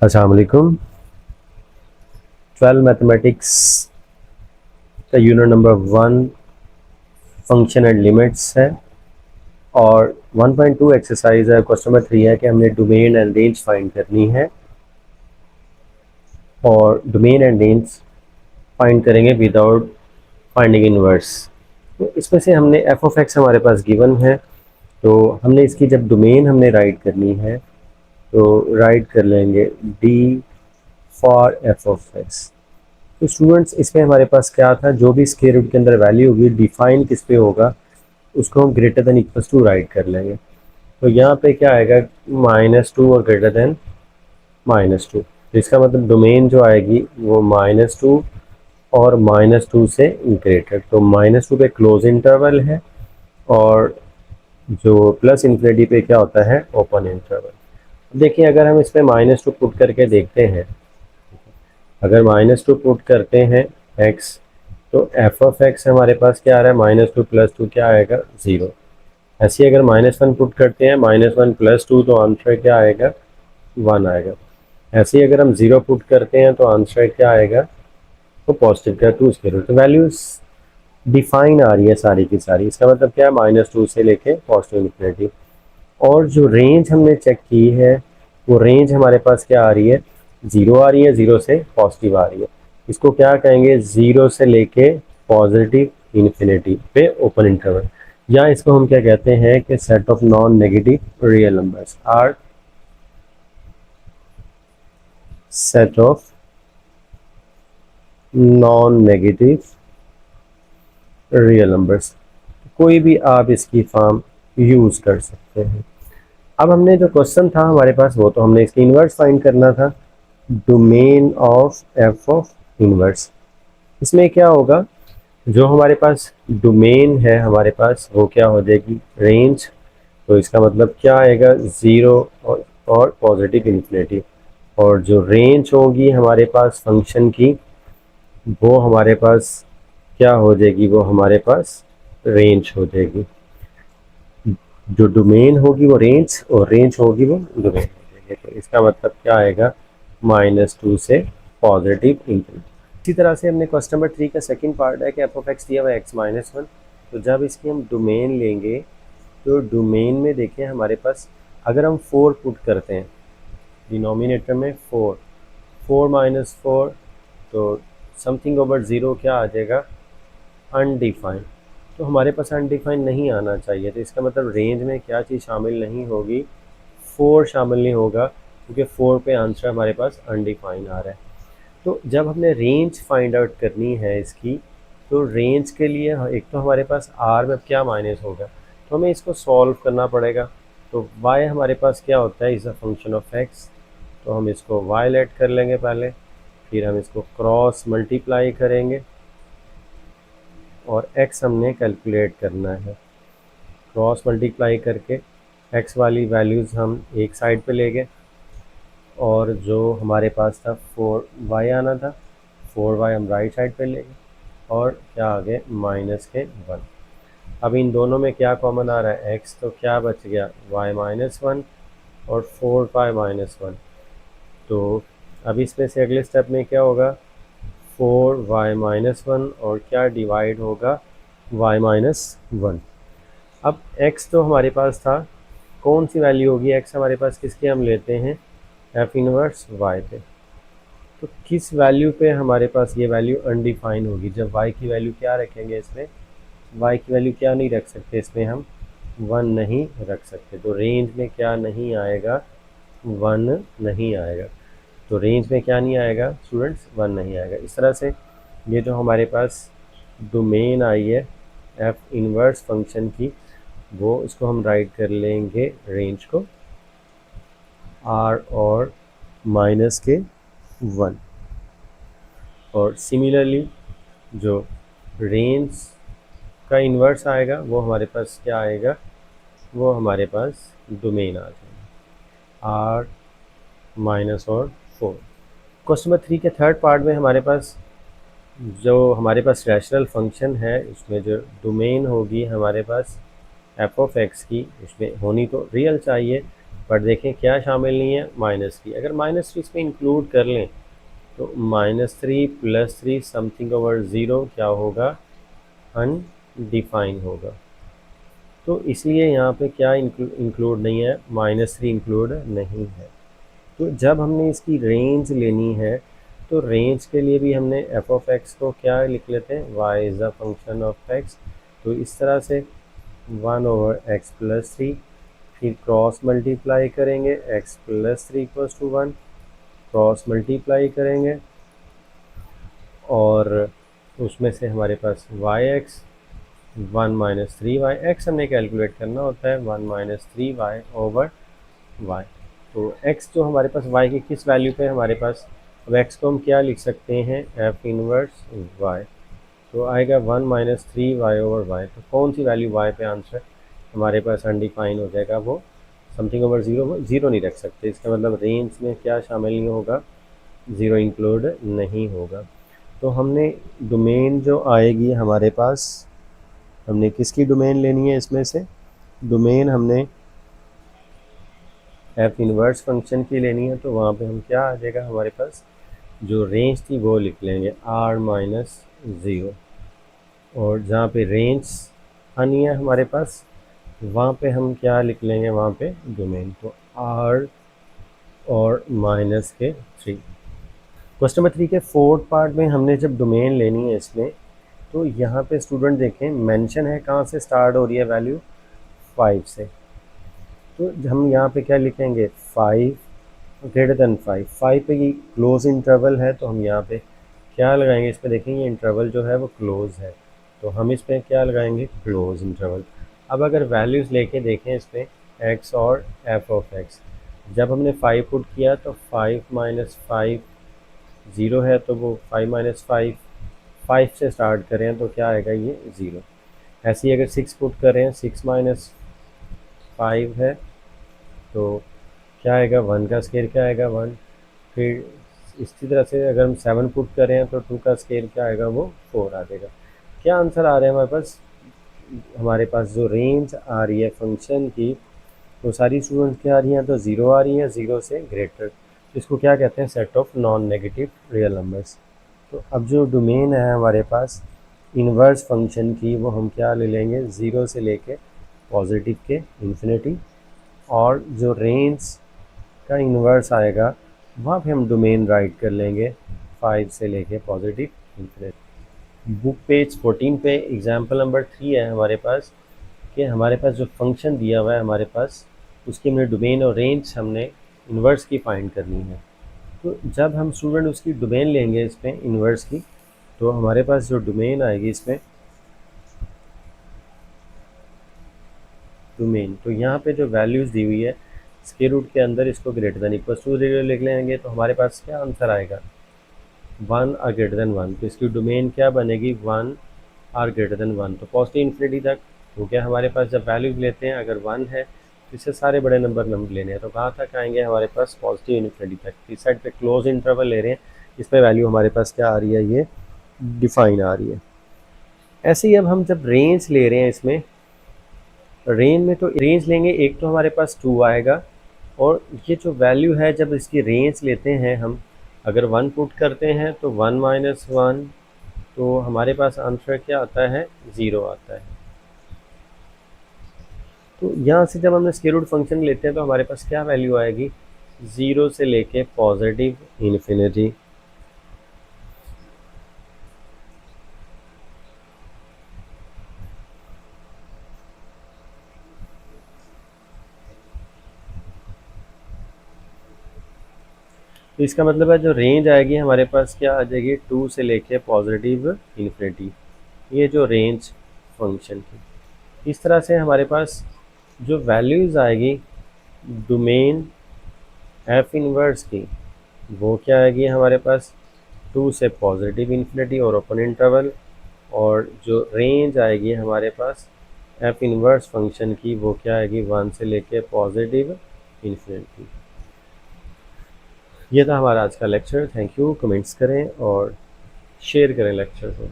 अस्सलाम वालेकुम। 12 मैथमेटिक्स का unit number 1 function and limits है और 1.2 एक्सरसाइज है। क्वेश्चन नंबर 3 है कि हमने डोमेन एंड रेंज फाइंड करनी है और डोमेन एंड रेंज फाइंड करेंगे विदाउट फाइंडिंग इनवर्स। तो इसमें से हमने एफ ऑफ एक्स हमारे पास गिवन है, तो हमने इसकी जब डोमेन हमने राइट करनी है तो राइट कर लेंगे D for F of x. तो स्टूडेंट्स इसमें हमारे पास क्या था, जो भी स्क्वायर रूट के अंदर वैल्यू होगी डिफाइन किस पे होगा, उसको हम greater than equals to write कर लेंगे। तो यहाँ पे क्या आएगा, -2 और ग्रेटर देन -2। तो इसका मतलब डोमेन जो आएगी वो -2 और -2 से ग्रेटर। तो -2 पे क्लोज इंटरवल है और जो प्लस इन्फिनिटी पे क्या होता है, ओपन इंटरवल। देखिए अगर हम इस पर -2 पुट करके देखते हैं, अगर -2 पुट करते हैं x, तो एफ ऑफ एक्स हमारे पास क्या आ रहा है, -2 + 2 क्या आएगा, 0। ऐसे ही अगर -1 पुट करते हैं, -1 + 2 तो आंसर क्या आएगा, 1 आएगा। ऐसे ही अगर हम 0 पुट करते हैं तो आंसर क्या आएगा, तो पॉजिटिव का 2 स्क्वायर रूट। तो वैल्यूज डिफाइन आ रही है सारी की सारी। इसका मतलब क्या है, -2 से लेके पॉजिटिव इन्फिनिटी। और जो रेंज हमने चेक की है वो रेंज हमारे पास क्या आ रही है, 0 आ रही है, 0 से पॉजिटिव आ रही है। इसको क्या कहेंगे, 0 से लेके पॉजिटिव इन्फिनिटी पे ओपन इंटरवल, या इसको हम क्या कहते हैं कि set of non negative real numbers are set of non negative real numbers. कोई भी आप इसकी फॉर्म यूज कर सकते हैं। अब हमने जो क्वेश्चन था हमारे पास, वो तो हमने इसकी इन्वर्स फाइंड करना था, domain of F of inverse. इसमें क्या होगा, जो हमारे पास डोमेन है हमारे पास वो क्या हो जाएगी, रेंज। तो इसका मतलब क्या आएगा, 0 और पॉजिटिव इन्फिनिटी। और जो रेंज होगी हमारे पास फंक्शन की, वो हमारे पास क्या हो जाएगी, वो हमारे पास रेंज हो जाएगी। जो डोमेन होगी वो रेंज और रेंज होगी वो डोमेन हो जाएगी। तो इसका मतलब क्या आएगा, -2 से पॉजिटिव इंफिनिटी। इसी तरह से हमने क्वेश्चन नंबर 3 का सेकंड पार्ट है कि एफ ऑफ एक्स दिया हुआ है x-1। तो जब इसकी हम डोमेन लेंगे तो डोमेन में देखें हमारे पास, अगर हम 4 पुट करते हैं डिनोमिनेटर में, 4 4 तो समथिंग ओवर 0 क्या आ जाएगा, अनडिफाइंड। तो हमारे पास अनडिफाइंड नहीं आना चाहिए। तो इसका मतलब रेंज में क्या चीज़ शामिल नहीं होगी, 4 शामिल नहीं होगा, क्योंकि 4 पे आंसर हमारे पास अनडिफाइंड आ रहा है। तो जब हमने रेंज फाइंड आउट करनी है इसकी, तो रेंज के लिए एक तो हमारे पास आर में क्या माइनस होगा, तो हमें इसको सॉल्व करना पड़ेगा। तो y हमारे पास क्या होता है, is a function of x। तो हम इसको y लेट कर लेंगे पहले, फिर हम इसको क्रॉस मल्टीप्लाई करेंगे और x हमने कैलकुलेट करना है। क्रॉस मल्टीप्लाई करके x वाली वैल्यूज़ हम एक साइड पे ले गए और जो हमारे पास था 4y आना था, 4y हम राइट साइड पे ले गए और क्या आ गए, -1। अब इन दोनों में क्या कॉमन आ रहा है, x, तो क्या बच गया, y-1 और 4y-1। तो अब इसमें से अगले स्टेप में क्या होगा, 4y-1 और क्या डिवाइड होगा, y-1। अब x तो हमारे पास था, कौन सी वैल्यू होगी, x हमारे पास किसके हम लेते हैं, एफ इनवर्स y पे। तो किस वैल्यू पे हमारे पास ये वैल्यू अनडिफाइन होगी, जब y की वैल्यू क्या रखेंगे इसमें, y की वैल्यू क्या नहीं रख सकते इसमें, हम 1 नहीं रख सकते। तो रेंज में क्या नहीं आएगा, 1 नहीं आएगा। तो रेंज में क्या नहीं आएगा स्टूडेंट्स, 1 नहीं आएगा। इस तरह से ये जो हमारे पास डोमेन आई है एफ इनवर्स फंक्शन की, वो इसको हम राइट कर लेंगे रेंज को r और -1। और सिमिलरली जो रेंज का इन्वर्स आएगा वो हमारे पास क्या आएगा, वो हमारे पास डोमेन आ जाएगा r -4। क्वेश्चन नंबर 3 के थर्ड पार्ट में हमारे पास जो हमारे पास रैशनल फंक्शन है, उसमें जो डोमेन होगी हमारे पास एफ ऑफ एक्स की, उसमें होनी तो रियल चाहिए। बट देखें क्या शामिल नहीं है, -3। अगर -3 इसमें इंक्लूड कर लें तो -3 + 3 समथिंग ओवर 0 क्या होगा, अनडिफाइन होगा। तो इसलिए यहाँ पे क्या इंक्लूड नहीं है, -3 इंक्लूड नहीं है। तो जब हमने इसकी रेंज लेनी है तो रेंज के लिए भी हमने f(x) को क्या लिख लेते हैं, y is a function of x। तो इस तरह से 1/x + 3, फिर क्रॉस मल्टीप्लाई करेंगे x + 3 = 1, क्रॉस मल्टीप्लाई करेंगे और उसमें से हमारे पास yx 1 - 3y, x हमने कैलकुलेट करना होता है 1 - 3y/y। तो x जो हमारे पास y की किस वैल्यू पे है हमारे पास, अब x को हम क्या लिख सकते हैं, f इनवर्स y। तो आएगा 1 - 3y/y। तो कौन सी वैल्यू y पे आंसर हमारे पास अनडिफाइन हो जाएगा, वो समथिंग ओवर 0, वो 0 नहीं रख सकते। इसका मतलब रेंज में क्या शामिल नहीं होगा, 0 इंक्लूड नहीं होगा। तो हमने डोमेन जो आएगी हमारे पास, हमने किसकी डोमेन लेनी है इसमें से, डोमेन हमने f इनवर्स फंक्शन की लेनी है। तो वहाँ पे हम क्या आ जाएगा हमारे पास, जो रेंज थी वो लिख लेंगे r - 0, और जहाँ पे रेंज आनी है हमारे पास वहाँ पे हम क्या लिख लेंगे, वहाँ पे डोमेन। तो r और -3। क्वेश्चन नंबर 3 के फोर्थ पार्ट में हमने जब डोमेन लेनी है इसमें, तो यहाँ पे स्टूडेंट देखें मेंशन है कहाँ से स्टार्ट हो रही है वैल्यू, 5 से। तो हम यहाँ पे क्या लिखेंगे, 5 > 5। 5 पे ये क्लोज इंटरवल है तो हम यहाँ पे क्या लगाएंगे, इस पे देखेंगे इंटरवल जो है वो क्लोज है, तो हम इस पे क्या लगाएंगे, क्लोज इंटरवल। अब अगर वैल्यूज़ लेके देखें इस पे x और f(x), जब हमने 5 पुट किया तो 5 - 5 0 है, तो वो 5 - 5 5 से स्टार्ट करें तो क्या आएगा, ये 0। ऐसे ही अगर 6 पुट करें, 6 - 5 है तो क्या आएगा, 1 का स्केयर क्या आएगा, 1। फिर इसी तरह से अगर हम 7 पुट करें तो 2 का स्केयर क्या आएगा, वो 4 आ जाएगा। क्या आंसर आ रहा है हमारे पास जो रेंज आ रही है फंक्शन की, वो सारी स्टूडेंट्स क्या आ रही हैं, तो 0 आ रही हैं, 0 से ग्रेटर। इसको क्या कहते हैं, set of non negative real numbers. तो अब जो डोमेन है हमारे पास इन्वर्स फंक्शन की, वो हम क्या ले लेंगे, 0 से लेके पॉजिटिव के इन्फिनिटी, और जो रेंज का इन्वर्स आएगा वहाँ पे हम डोमेन राइट कर लेंगे 5 से लेके पॉजिटिव इन्फिनिटी। बुक पेज 14 पे एग्जाम्पल नंबर 3 है हमारे पास, कि हमारे पास जो फंक्शन दिया हुआ है हमारे पास, उसकी हमने डोमेन और रेंज हमने इन्वर्स की फाइंड करनी है। तो जब हम स्टूडेंट उसकी डोमेन लेंगे इसमें इन्वर्स की, तो हमारे पास जो डोमेन आएगी इसमें डोमेन, तो यहाँ पे जो वैल्यूज़ दी हुई है स्क्वायर रूट के अंदर, इसको ग्रेटर देन इक्वल टू 0 लिख लेंगे तो हमारे पास क्या आंसर आएगा, 1 आर ग्रेटर देन 1। तो इसकी डोमेन क्या बनेगी, 1 आर ग्रेटर देन 1। तो पॉजिटिव इन्फिनिटी तक हो गया हमारे पास। जब वैल्यूज लेते हैं अगर 1 है तो इससे सारे बड़े नंबर लेने हैं, तो कहाँ तक आएंगे हमारे पास, पॉजिटिव इन्फिनिटी तक। इस साइड पे क्लोज इंटरवल ले रहे हैं, इस पर वैल्यू हमारे पास क्या आ रही है, ये डिफाइन आ रही है। ऐसे ही अब हम जब रेंज ले रहे हैं इसमें, रेंज में तो रेंज लेंगे, एक तो हमारे पास 2 आएगा, और ये जो वैल्यू है जब इसकी रेंज लेते हैं हम, अगर 1 पुट करते हैं तो 1 - 1, तो हमारे पास आंसर क्या आता है, 0 आता है। तो यहाँ से जब हमने स्क्वायर रूट फंक्शन लेते हैं तो हमारे पास क्या वैल्यू आएगी, 0 से लेके पॉजिटिव इन्फिनिटी। तो इसका मतलब है जो रेंज आएगी हमारे पास क्या आ जाएगी, 2 से लेके पॉजिटिव इन्फिनिटी, ये जो रेंज फंक्शन की। इस तरह से हमारे पास जो वैल्यूज़ आएगी डोमेन एफ इनवर्स की, वो क्या आएगी हमारे पास, 2 से पॉजिटिव इन्फिनिटी और ओपन इंटरवल, और जो रेंज आएगी हमारे पास एफ इनवर्स फंक्शन की, वो क्या आएगी, 1 से लेके पॉजिटिव इन्फिनिटी। ये था हमारा आज का लेक्चर। Thank you. कमेंट्स करें और शेयर करें लेक्चर को।